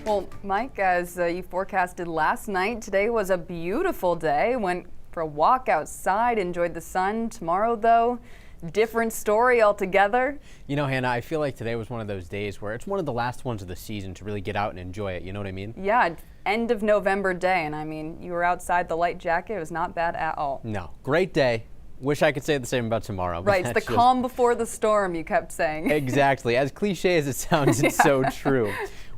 Well, Mike, as you forecasted last night, today was a beautiful day. Went for a walk outside, enjoyed the sun. Tomorrow, though, different story altogether. You know, Hannah, I feel like today was one of those days where it's one of the last ones of the season to really get out and enjoy it. You know what I mean? Yeah, end of November day. And I mean, you were outside the light jacket. It was not bad at all. No, great day. Wish I could say the same about tomorrow. Right, it's the calm before the storm, you kept saying. Exactly. As cliche as it sounds, it's so true.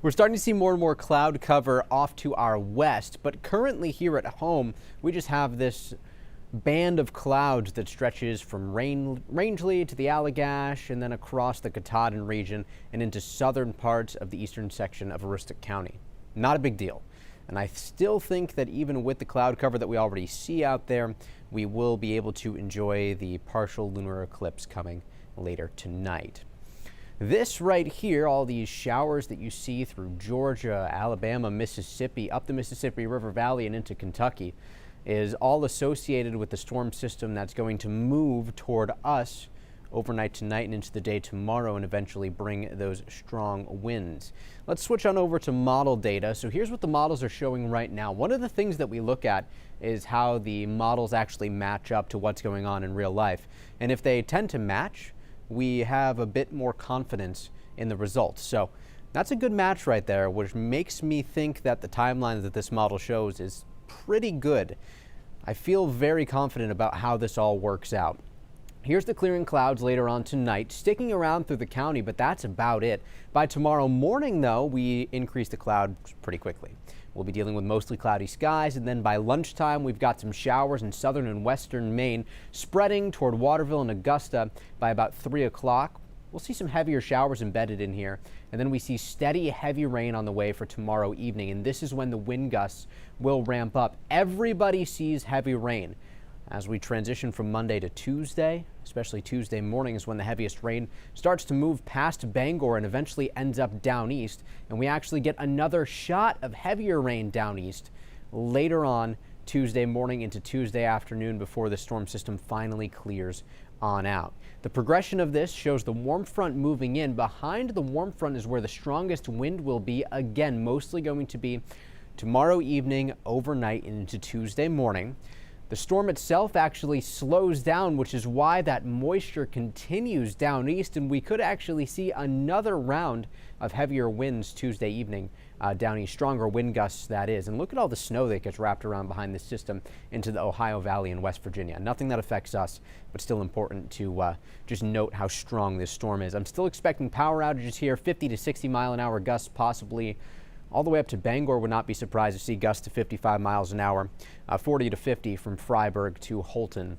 We're starting to see more and more cloud cover off to our west, but currently here at home, we just have this band of clouds that stretches from Rangeley to the Allagash and then across the Katahdin region and into southern parts of the eastern section of Aroostook County. Not a big deal. And I still think that even with the cloud cover that we already see out there, we will be able to enjoy the partial lunar eclipse coming later tonight. This right here, all these showers that you see through Georgia, Alabama, Mississippi, up the Mississippi River Valley and into Kentucky, is all associated with the storm system that's going to move toward us overnight tonight and into the day tomorrow and eventually bring those strong winds. Let's switch on over to model data. So here's what the models are showing right now. One of the things that we look at is how the models actually match up to what's going on in real life. And if they tend to match, we have a bit more confidence in the results. So that's a good match right there, which makes me think that the timeline that this model shows is pretty good. I feel very confident about how this all works out. Here's the clearing clouds later on tonight, sticking around through the county, but that's about it. By tomorrow morning, though, we increase the clouds pretty quickly. We'll be dealing with mostly cloudy skies, and then by lunchtime, we've got some showers in southern and western Maine, spreading toward Waterville and Augusta by about 3 o'clock. We'll see some heavier showers embedded in here, and then we see steady, heavy rain on the way for tomorrow evening, and this is when the wind gusts will ramp up. Everybody sees heavy rain. As we transition from Monday to Tuesday, especially Tuesday morning is when the heaviest rain starts to move past Bangor and eventually ends up down east. And we actually get another shot of heavier rain down east later on Tuesday morning into Tuesday afternoon before the storm system finally clears on out. The progression of this shows the warm front moving in. Behind the warm front is where the strongest wind will be, again, mostly going to be tomorrow evening, overnight, and into Tuesday morning. The storm itself actually slows down, which is why that moisture continues down east, and we could actually see another round of heavier winds Tuesday evening down east, stronger wind gusts that is. And look at all the snow that gets wrapped around behind this system into the Ohio Valley and West Virginia. Nothing that affects us, but still important to just note how strong this storm is. I'm still expecting power outages here, 50 to 60 mile an hour gusts possibly. All the way up to Bangor. Would not be surprised to see gusts to 55 miles an hour, 40 to 50 from Freiburg to Holton.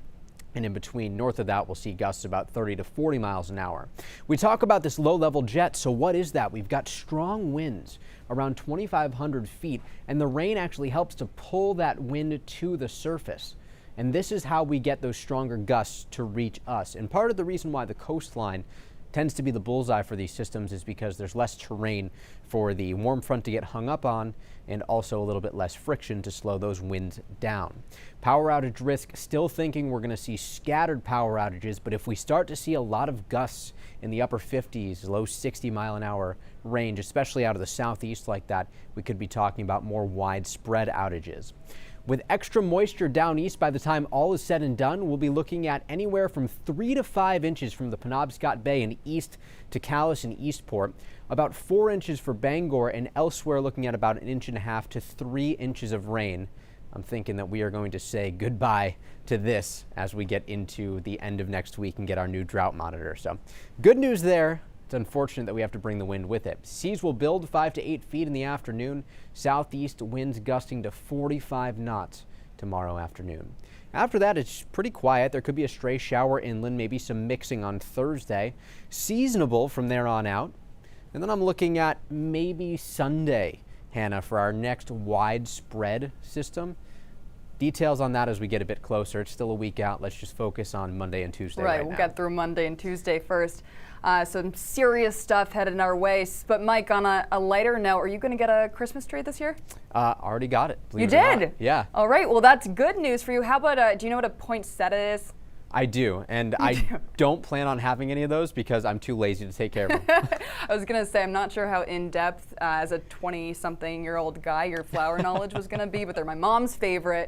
And in between, north of that, we'll see gusts about 30 to 40 miles an hour. We talk about this low-level jet, so what is that? We've got strong winds around 2,500 feet, and the rain actually helps to pull that wind to the surface. And this is how we get those stronger gusts to reach us. And part of the reason why the coastline tends to be the bullseye for these systems is because there's less terrain for the warm front to get hung up on and also a little bit less friction to slow those winds down. Power outage risk, still thinking we're going to see scattered power outages, but if we start to see a lot of gusts in the upper 50s, low 60 mile an hour range, especially out of the southeast like that, we could be talking about more widespread outages. With extra moisture down east, by the time all is said and done, we'll be looking at anywhere from 3 to 5 inches from the Penobscot Bay and east to Calais and Eastport, about 4 inches for Bangor, and elsewhere looking at about 1.5 inches to 3 inches of rain. I'm thinking that we are going to say goodbye to this as we get into the end of next week and get our new drought monitor. So good news there. It's unfortunate that we have to bring the wind with it. Seas will build 5 to 8 feet in the afternoon. Southeast winds gusting to 45 knots tomorrow afternoon. After that, it's pretty quiet. There could be a stray shower inland, maybe some mixing on Thursday. Seasonable from there on out. And then I'm looking at maybe Sunday, Hannah, for our next widespread system. Details on that as we get a bit closer. It's still a week out. Let's just focus on Monday and Tuesday right we'll now. Get through Monday and Tuesday first. Some serious stuff headed our way. But Mike, on a lighter note, are you going to get a Christmas tree this year? Already got it. You did? Yeah. All right. Well, that's good news for you. How about, do you know what a poinsettia is? I do, and I don't plan on having any of those because I'm too lazy to take care of them. I was going to say, I'm not sure how in-depth as a 20-something-year-old guy your flower knowledge was going to be, but they're my mom's favorite.